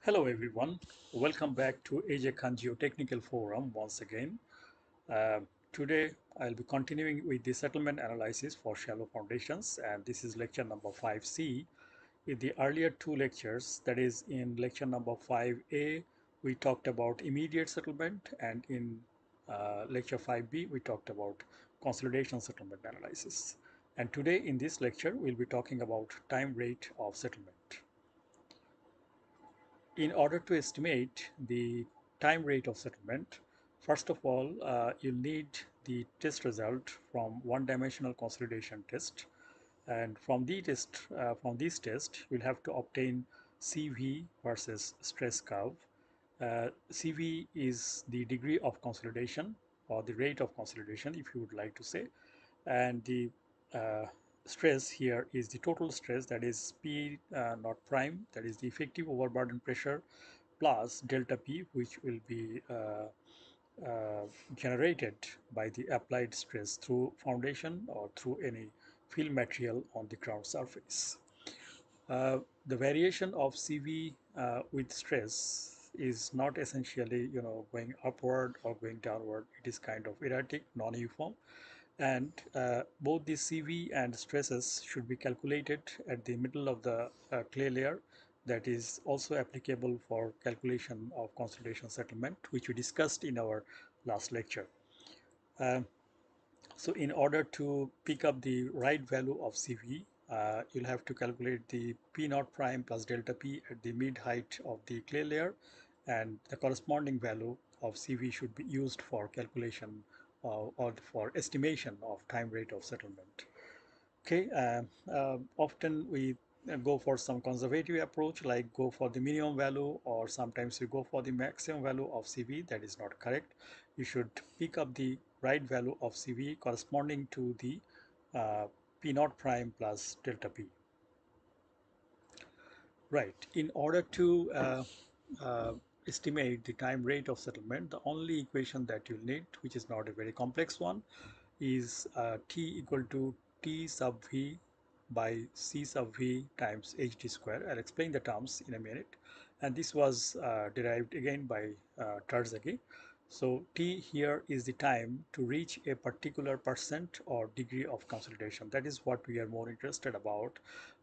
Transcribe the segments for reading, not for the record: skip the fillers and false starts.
Hello everyone, welcome back to AJ Khan Geotechnical Forum once again. Uh, Today I'll be continuing with the settlement analysis for shallow foundations, and this is lecture number 5C. In the earlier two lectures, that is in lecture number 5A, we talked about immediate settlement, and in lecture 5B we talked about consolidation settlement analysis. And today in this lecture we'll be talking about time rate of settlement. In order to estimate the time rate of settlement, first of all, you'll need the test result from one-dimensional consolidation test. And from this test, you'll have to obtain CV versus stress curve. CV is the degree of consolidation or the rate of consolidation, if you would like to say, and the uh, stress here is the total stress, that is P naught prime, that is the effective overburden pressure, plus delta P, which will be generated by the applied stress through foundation or through any fill material on the ground surface. The variation of CV with stress is not essentially, going upward or going downward. It is kind of erratic, non-uniform, and both the CV and stresses should be calculated at the middle of the clay layer. That is also applicable for calculation of consolidation settlement, which we discussed in our last lecture. Um, so in order to pick up the right value of CV, you'll have to calculate the P naught prime plus delta P at the mid height of the clay layer, and the corresponding value of CV should be used for calculation or for estimation of time rate of settlement. Okay, often we go for some conservative approach, like go for the minimum value, or sometimes you go for the maximum value of CV. That is not correct. You should pick up the right value of CV corresponding to the P naught prime plus delta P. Right. In order to uh, estimate the time rate of settlement, the only equation that you'll need, which is not a very complex one, is T equal to T sub V by C sub V times HD square. I'll explain the terms in a minute. And this was derived again by Terzaghi. So T here is the time to reach a particular percent or degree of consolidation. That is what we are more interested about.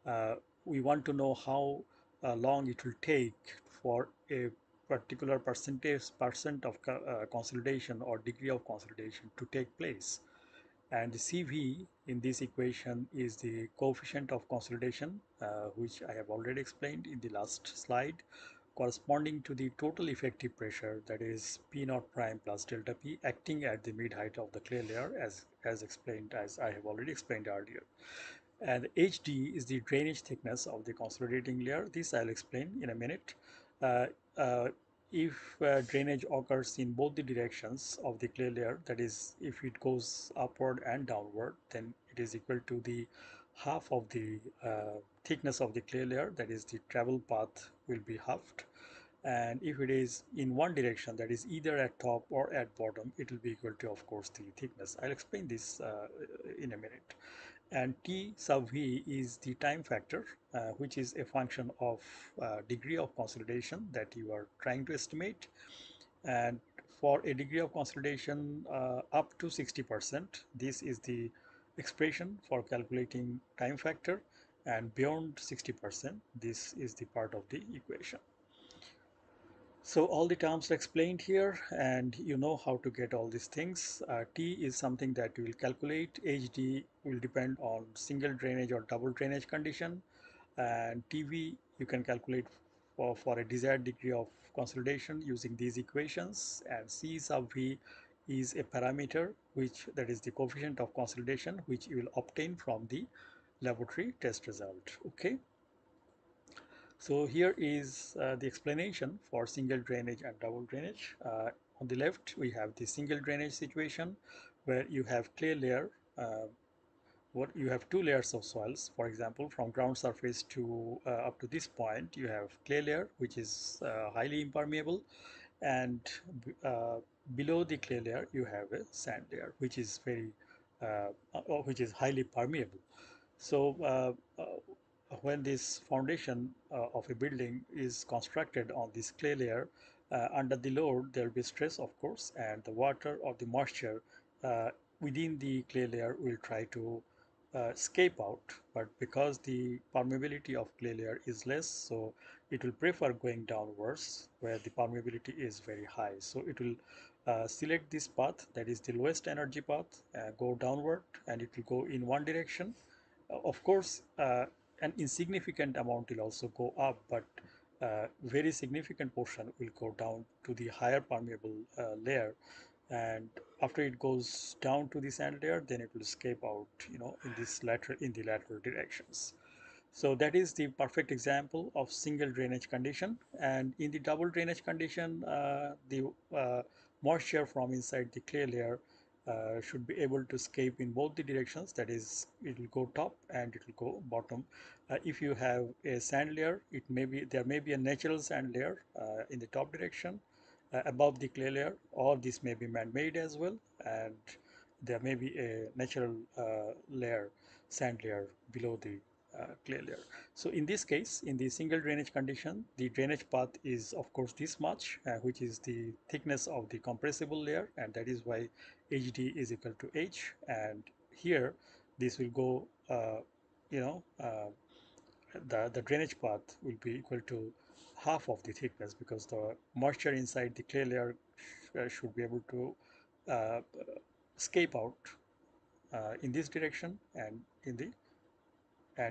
Uh, we want to know how long it will take for a particular percent of consolidation or degree of consolidation to take place. And the CV in this equation is the coefficient of consolidation, which I have already explained in the last slide, corresponding to the total effective pressure, that is P naught prime plus delta P, acting at the mid height of the clay layer, as explained, as I have already explained earlier. And HD is the drainage thickness of the consolidating layer. This I'll explain in a minute. Uh, uh, if drainage occurs in both the directions of the clay layer, that is, if it goes upward and downward, then it is equal to the half of the thickness of the clay layer, that is, the travel path will be halved. And if it is in one direction, that is either at top or at bottom, it will be equal to, of course, the thickness. I'll explain this in a minute. And T sub V is the time factor, which is a function of degree of consolidation that you are trying to estimate. And for a degree of consolidation up to 60%, this is the expression for calculating time factor, and beyond 60%, this is the part of the equation. So all the terms are explained here, and you know how to get all these things. T is something that you will calculate. HD will depend on single drainage or double drainage condition, and TV you can calculate for a desired degree of consolidation using these equations. And C sub V is a parameter, which that is the coefficient of consolidation, which you will obtain from the laboratory test result. Okay. So here is the explanation for single drainage and double drainage. On the left, we have the single drainage situation where you have clay layer. What you have two layers of soils. For example, from ground surface to up to this point, you have clay layer, which is highly impermeable, and uh, below the clay layer, you have a sand layer, which is very, which is highly permeable. So when this foundation of a building is constructed on this clay layer, under the load there will be stress, of course, and the water or the moisture uh, within the clay layer will try to escape out. But because the permeability of clay layer is less, so it will prefer going downwards where the permeability is very high. So it will select this path, that is the lowest energy path, go downward, and it will go in one direction. Of course, an insignificant amount will also go up, but very significant portion will go down to the higher permeable layer. And after it goes down to the sand layer, then it will escape out, in the lateral directions. So that is the perfect example of single drainage condition. And in the double drainage condition, the moisture from inside the clay layer should be able to escape in both the directions. That is, it will go top and it will go bottom. If you have a sand layer, there may be a natural sand layer in the top direction above the clay layer, or this may be man-made as well, and there may be a natural sand layer below the clay layer. So in this case, in the single drainage condition, the drainage path is of course this much, which is the thickness of the compressible layer, and that is why HD is equal to H. And here, this will go, you know, the drainage path will be equal to half of the thickness, because the moisture inside the clay layer should be able to uh, escape out in this direction and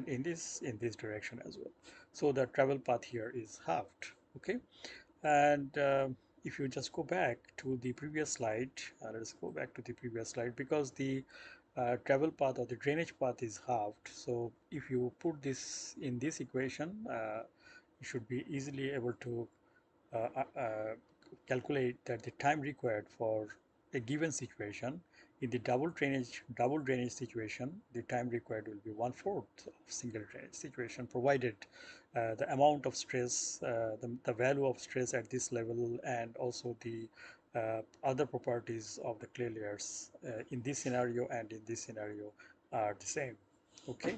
in this direction as well. So the travel path here is halved. Okay, and if you just go back to the previous slide, let's go back to the previous slide, because the travel path or the drainage path is halved. So if you put this in this equation, you should be easily able to calculate that the time required for a given situation in the double drainage situation, the time required will be 1/4 of single drainage situation, provided the amount of stress, the value of stress at this level, and also the other properties of the clay layers in this scenario and in this scenario are the same. Okay.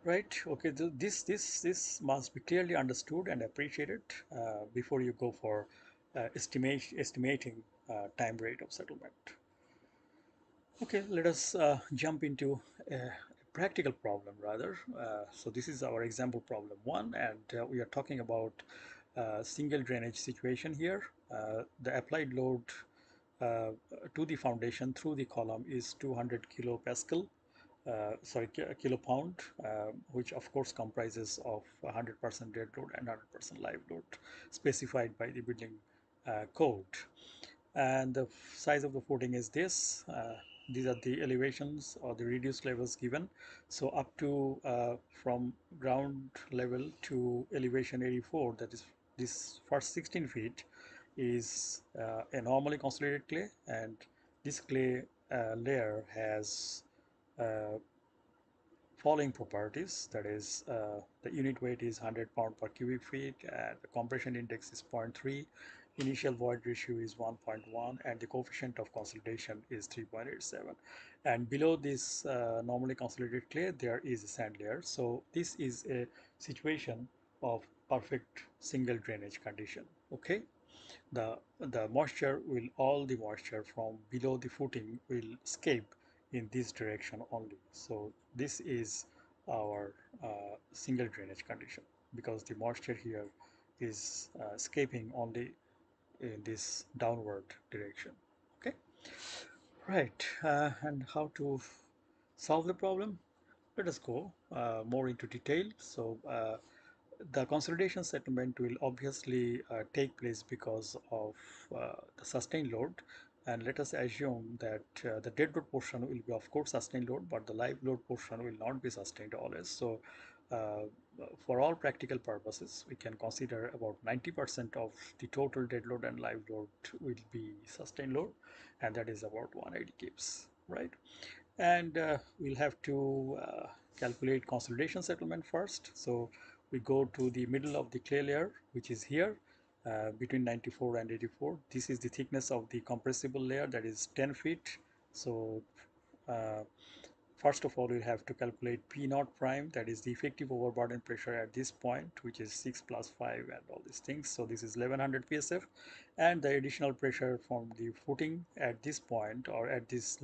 Right. Okay. This must be clearly understood and appreciated before you go for estimating time rate of settlement. Okay. Let us jump into a practical problem rather. So this is our example problem one, and we are talking about single drainage situation here. The applied load uh, to the foundation through the column is 200 kilopascal, kilopound, which of course comprises of 100% dead load and 100% live load specified by the building code. And the size of the footing is this. These are the elevations or the reduced levels given. So up to from ground level to elevation 84, that is this first 16 feet, is a normally consolidated clay, and this clay layer has uh, following properties. That is, the unit weight is 100 pound per cubic feet, and the compression index is 0.3, initial void ratio is 1.1, and the coefficient of consolidation is 3.87. And below this normally consolidated clay, there is a sand layer. So this is a situation of perfect single drainage condition. Okay, the moisture will all the moisture from below the footing will escape in this direction only. So this is our single drainage condition, because the moisture here is escaping only in this downward direction. Okay, right. And how to solve the problem? Let us go more into detail. So the consolidation settlement will obviously take place because of the sustained load, and let us assume that the dead load portion will be of course sustained load, but the live load portion will not be sustained always. So uh, for all practical purposes, we can consider about 90% of the total dead load and live load will be sustained load, and that is about 180 kips, right? And we'll have to calculate consolidation settlement first. So we go to the middle of the clay layer, which is here between 94 and 84. This is the thickness of the compressible layer, that is 10 feet. So uh, first of all, we'll have to calculate P naught prime, that is the effective overburden pressure at this point, which is 6 plus 5 and all these things. So this is 1100 psf, and the additional pressure from the footing at this point, or at this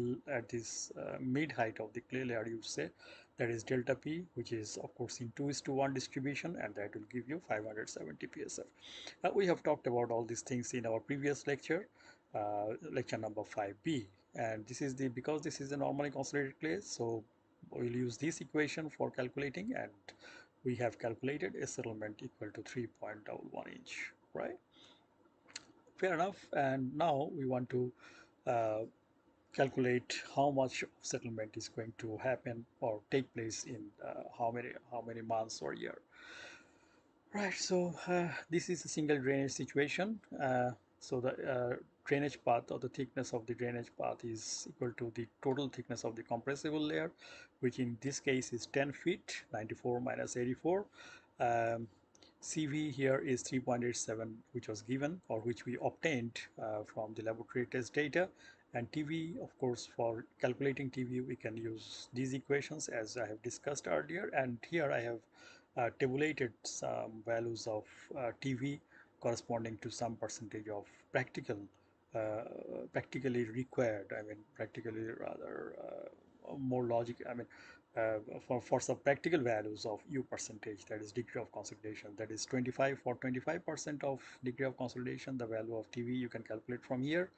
mid height of the clay layer, you say, that is delta P, which is of course in 2:1 distribution, and that will give you 570 psf. We have talked about all these things in our previous lecture, lecture number 5b, and this is the, because this is a normally consolidated clay, so we'll use this equation for calculating, and we have calculated a settlement equal to 3.11 inch, right? Fair enough. And now we want to uh, calculate how much settlement is going to happen or take place in how many months or year. Right, so this is a single drainage situation. So the drainage path, or the thickness of the drainage path, is equal to the total thickness of the compressible layer, which in this case is 10 feet, 94 minus 84. Um, CV here is 3.87, which was given, or which we obtained from the laboratory test data. And TV, of course, for calculating TV, we can use these equations as I have discussed earlier. And here I have tabulated some values of TV corresponding to some percentage of uh, practically required, I mean practically rather more logic, I mean for some practical values of U percentage, that is degree of consolidation, that is 25, for 25% of degree of consolidation, the value of TV you can calculate from here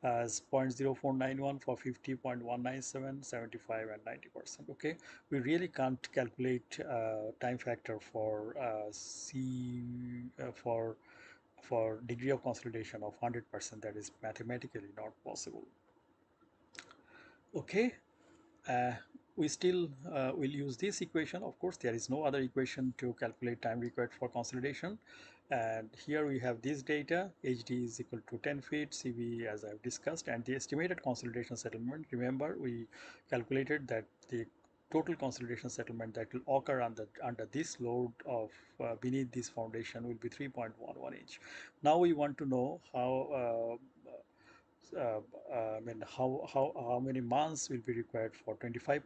as 0.0491, for 50, 0.197, 75 and 90%. Okay, we really can't calculate time factor for for degree of consolidation of 100%. That is mathematically not possible. Okay, uh, we still will use this equation. Of course, there is no other equation to calculate time required for consolidation. And here we have this data. HD is equal to 10 feet, CV as I've discussed, and the estimated consolidation settlement. Remember, we calculated that the total consolidation settlement that will occur under this load of beneath this foundation will be 3.11 inch. Now we want to know how uh, I mean, how many months will be required for 25%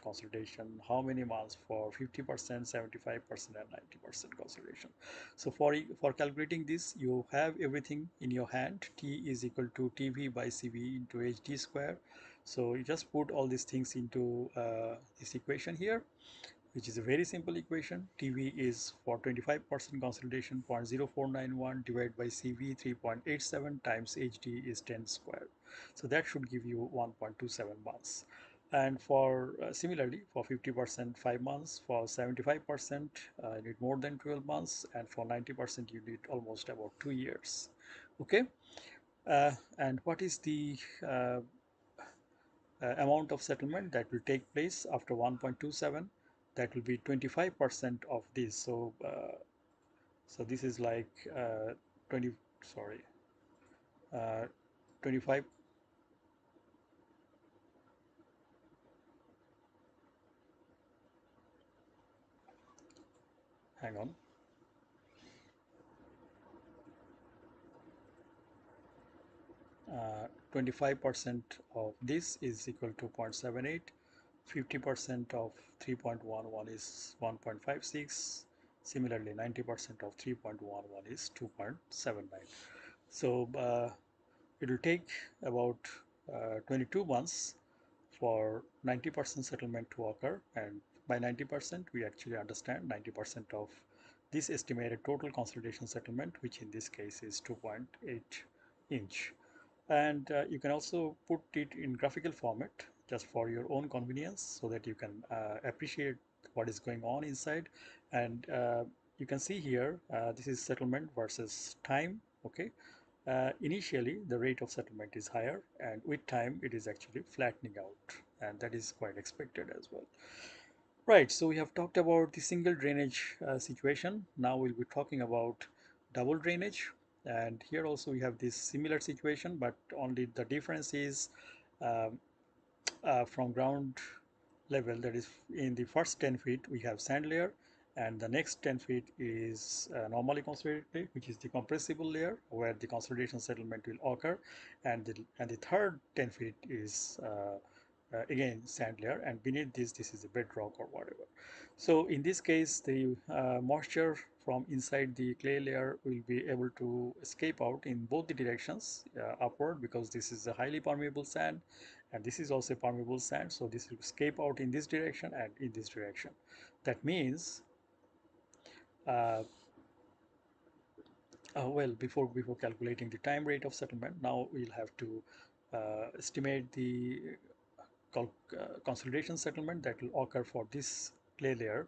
consolidation, how many months for 50%, 75% and 90% consolidation. So for calculating this, you have everything in your hand. T is equal to TV by CV into HD square. So you just put all these things into this equation here, which is a very simple equation. TV is for 25% consolidation 0.0491 divided by CV 3.87 times HD is 10 square. So that should give you 1.27 months. And for similarly for 50% 5 months, for 75% you need more than 12 months, and for 90% you need almost about 2 years. Okay, and what is the amount of settlement that will take place after 1.27? That will be 25% of this. So so this is like 20, sorry, uh, 25, hang on, 25% of this is equal to 0.78, 50% of 3.11 is 1.56, similarly 90% of 3.11 is 2.79. So it will take about 22 months for 90% settlement to occur, and by 90% we actually understand 90% of this estimated total consolidation settlement, which in this case is 2.8 inch. And you can also put it in graphical format just for your own convenience, so that you can appreciate what is going on inside. And you can see here this is settlement versus time. Okay, initially the rate of settlement is higher, and with time it is actually flattening out, and that is quite expected as well. Right, so we have talked about the single drainage situation. Now we'll be talking about double drainage, and here also we have this similar situation, but only the difference is um, from ground level, that is in the first 10 feet we have sand layer, and the next 10 feet is normally consolidated, which is the compressible layer where the consolidation settlement will occur, and the third 10 feet is again sand layer, and beneath this is a bedrock or whatever. So in this case, the moisture from inside the clay layer will be able to escape out in both the directions, upward, because this is a highly permeable sand and this is also permeable sand, so this will escape out in this direction and in this direction. That means uh, well, before calculating the time rate of settlement, now we'll have to estimate the consolidation settlement that will occur for this clay layer,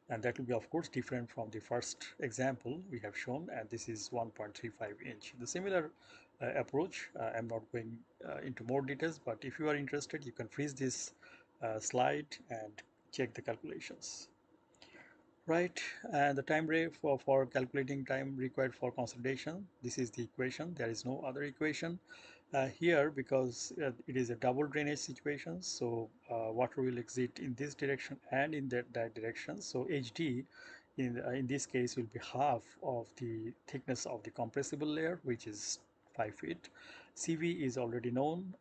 and that will be of course different from the first example we have shown, and this is 1.35 inch. The similar approach, I'm not going into more details, but if you are interested, you can freeze this slide and check the calculations. Right, and the time rate for calculating time required for consolidation, this is the equation. There is no other equation here, because it is a double drainage situation, so water will exit in this direction and in that direction. So HD in this case will be half of the thickness of the compressible layer, which is 5 feet. CV is already known.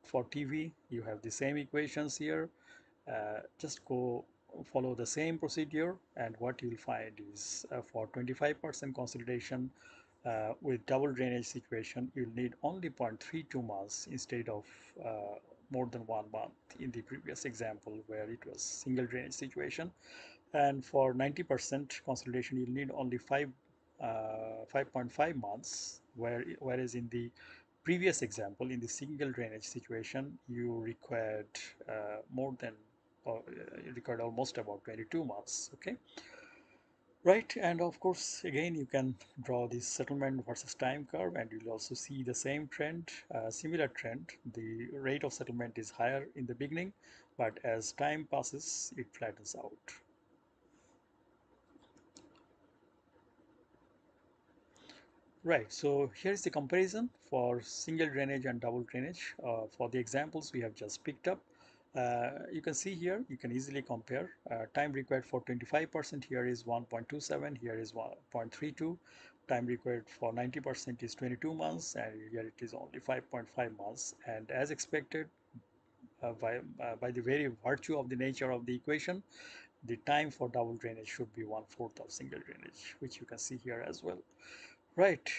For TV you have the same equations here. Just go follow the same procedure, and what you'll find is for 25% consolidation with double drainage situation, you'll need only 0.32 months instead of more than 1 month in the previous example where it was single drainage situation. And for 90% consolidation, you'll need only 5.5 months, whereas in the previous example, in the single drainage situation, you required more than, or you required almost about 22 months. Okay, right. And of course, again, you can draw this settlement versus time curve, and you'll also see the same trend, similar trend. The rate of settlement is higher in the beginning, but as time passes, it flattens out. Right, so here's the comparison for single drainage and double drainage. For the examples we have just picked up, you can see here, you can easily compare. Time required for 25% here is 1.27, here is 1.32. Time required for 90% is 22 months, and here it is only 5.5 months. And as expected, by the very virtue of the nature of the equation, the time for double drainage should be 1/4 of single drainage, which you can see here as well. Right.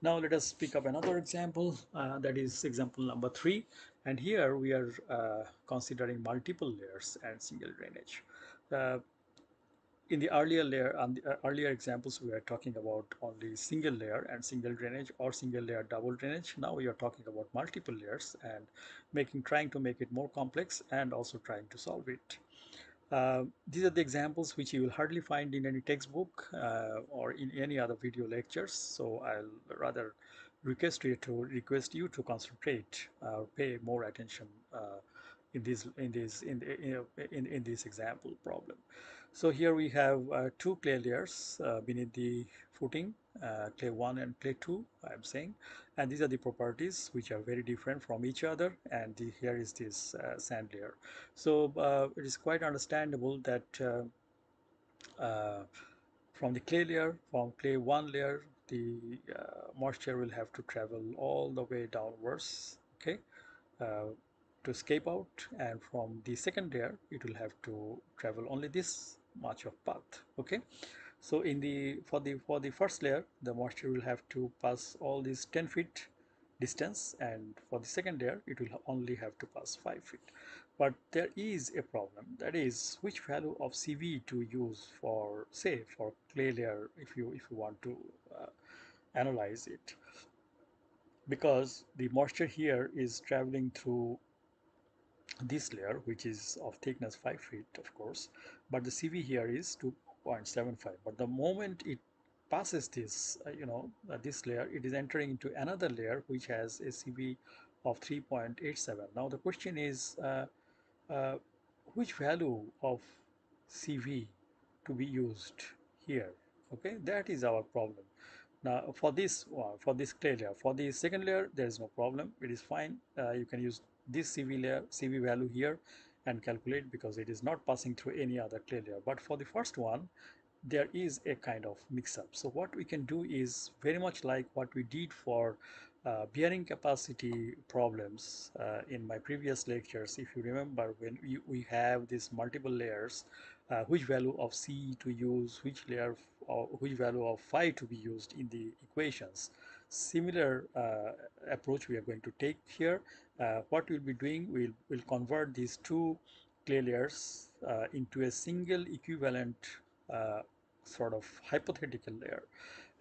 Now let us pick up another example, that is example number 3, and here we are considering multiple layers and single drainage. Uh, in the earlier layer, on the earlier examples, we are talking about only single layer and single drainage, or single layer double drainage. Now we are talking about multiple layers and trying to make it more complex and also trying to solve it. These are the examples which you will hardly find in any textbook or in any other video lectures. So I'll rather request you to concentrate, pay more attention in this example problem. So here we have two clay layers beneath the footing, clay 1 and clay 2, I'm saying, and these are the properties which are very different from each other, and here is this sand layer. So it is quite understandable that uh, from the clay layer, from clay 1 layer, the moisture will have to travel all the way downwards, okay, uh, to escape out, and from the second layer it will have to travel only this much of path. Okay, so in the for the first layer, the moisture will have to pass all these 10 feet distance, and for the second layer it will only have to pass 5 feet. But there is a problem, that is which value of CV to use for, say, for clay layer, if you want to uh, analyze it, because the moisture here is traveling through this layer, which is of thickness 5 feet, of course, but the CV here is 2.75. But the moment it passes this, this layer, it is entering into another layer which has a CV of 3.87. Now the question is, uh, which value of CV to be used here? Okay, that is our problem. Now for this one, for this clay layer, for the second layer, there is no problem. It is fine. You can use this CV layer, CV value here, and calculate, because it is not passing through any other clay layer. But for the first one, there is a kind of mix-up. So what we can do is very much like what we did for bearing capacity problems in my previous lectures. If you remember, when we have these multiple layers, which value of C to use, which layer or which value of phi to be used in the equations. Similar approach we are going to take here. What we'll be doing, we'll convert these two clay layers into a single equivalent uh, sort of hypothetical layer,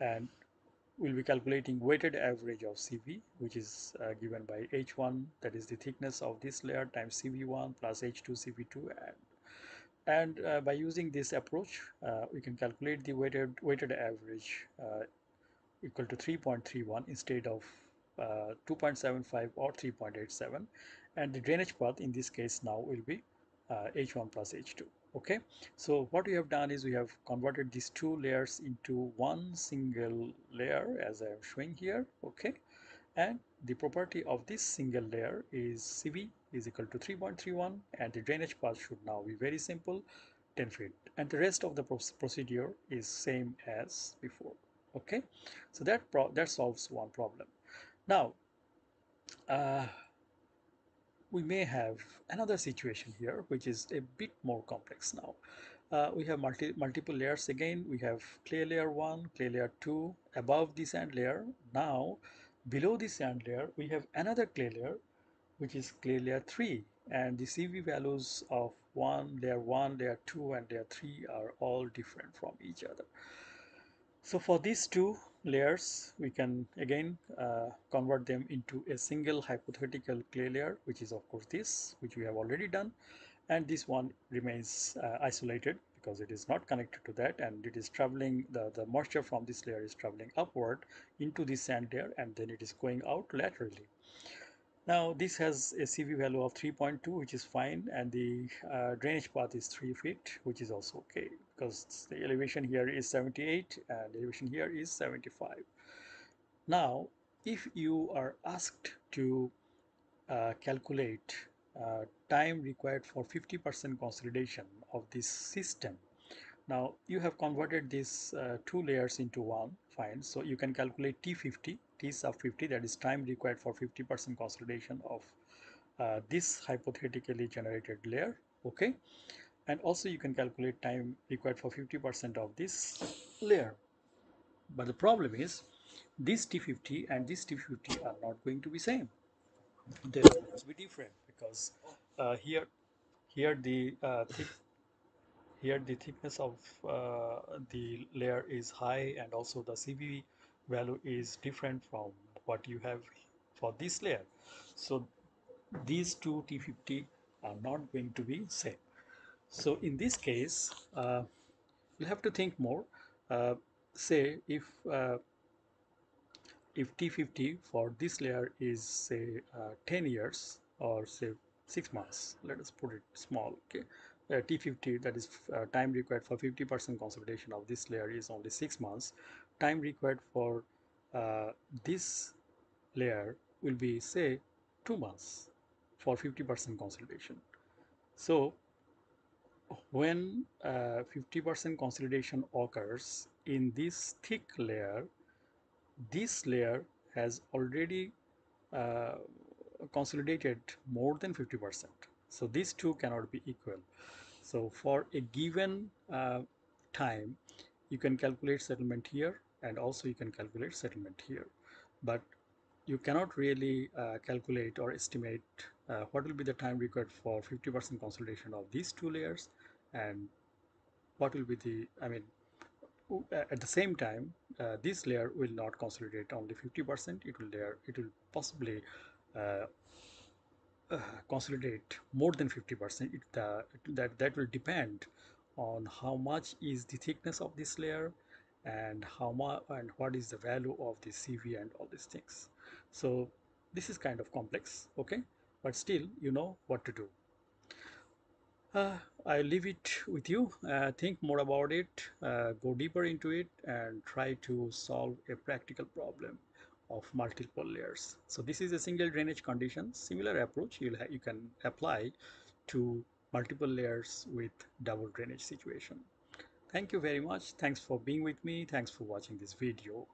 and we'll be calculating weighted average of CV, which is given by H1, that is the thickness of this layer, times CV1 plus H2 CV2, and by using this approach, we can calculate the weighted average equal to 3.31 instead of 2.75 or 3.87, and the drainage path in this case now will be H1 plus H2. Okay, so what we have done is we have converted these two layers into one single layer as I am showing here. Okay, and the property of this single layer is CV is equal to 3.31, and the drainage path should now be very simple, 10 feet, and the rest of the procedure is same as before. Okay, so that solves one problem. Now uh, we may have another situation here which is a bit more complex. Now we have multiple layers. Again, we have clay layer 1, clay layer 2 above the sand layer. Now below the sand layer we have another clay layer, which is clay layer 3, and the CV values of 1, layer 2 and layer 3 are all different from each other. So for these two layers, we can again convert them into a single hypothetical clay layer, which is of course this, which we have already done, and this one remains isolated because it is not connected to that, and it is traveling, the moisture from this layer is traveling upward into the sand layer, and then it is going out laterally. Now this has a CV value of 3.2, which is fine, and the drainage path is 3 feet, which is also okay because the elevation here is 78 and the elevation here is 75. Now if you are asked to calculate time required for 50% consolidation of this system. Now you have converted these two layers into one, fine. So you can calculate T50, T sub 50, that is time required for 50% consolidation of this hypothetically generated layer. Okay, and also you can calculate time required for 50% of this layer. But the problem is this T50 and this T50 are not going to be same. They are going to be different because here here the here the thickness of the layer is high, and also the CV value is different from what you have for this layer. So these two T50 are not going to be same. So in this case, you have to think more. Say if T50 for this layer is say 10 years or say 6 months, let us put it small. Okay, T50, that is time required for 50% consolidation of this layer, is only 6 months. Time required for uh, this layer will be say 2 months for 50% consolidation. So when 50% consolidation occurs in this thick layer, this layer has already uh, consolidated more than 50%. So these two cannot be equal. So for a given time, you can calculate settlement here, and also you can calculate settlement here. But you cannot really calculate or estimate what will be the time required for 50% consolidation of these two layers, and what will be the, I mean, at the same time, this layer will not consolidate only 50%. It will possibly uh, consolidate more than 50%. That will depend on how much is the thickness of this layer, and how much and what is the value of the CV and all these things. So this is kind of complex, okay, but still you know what to do. I leave it with you. Think more about it, go deeper into it, and try to solve a practical problem of multiple layers. So this is a single drainage condition. Similar approach you can apply to multiple layers with double drainage situation. Thank you very much. Thanks for being with me. Thanks for watching this video.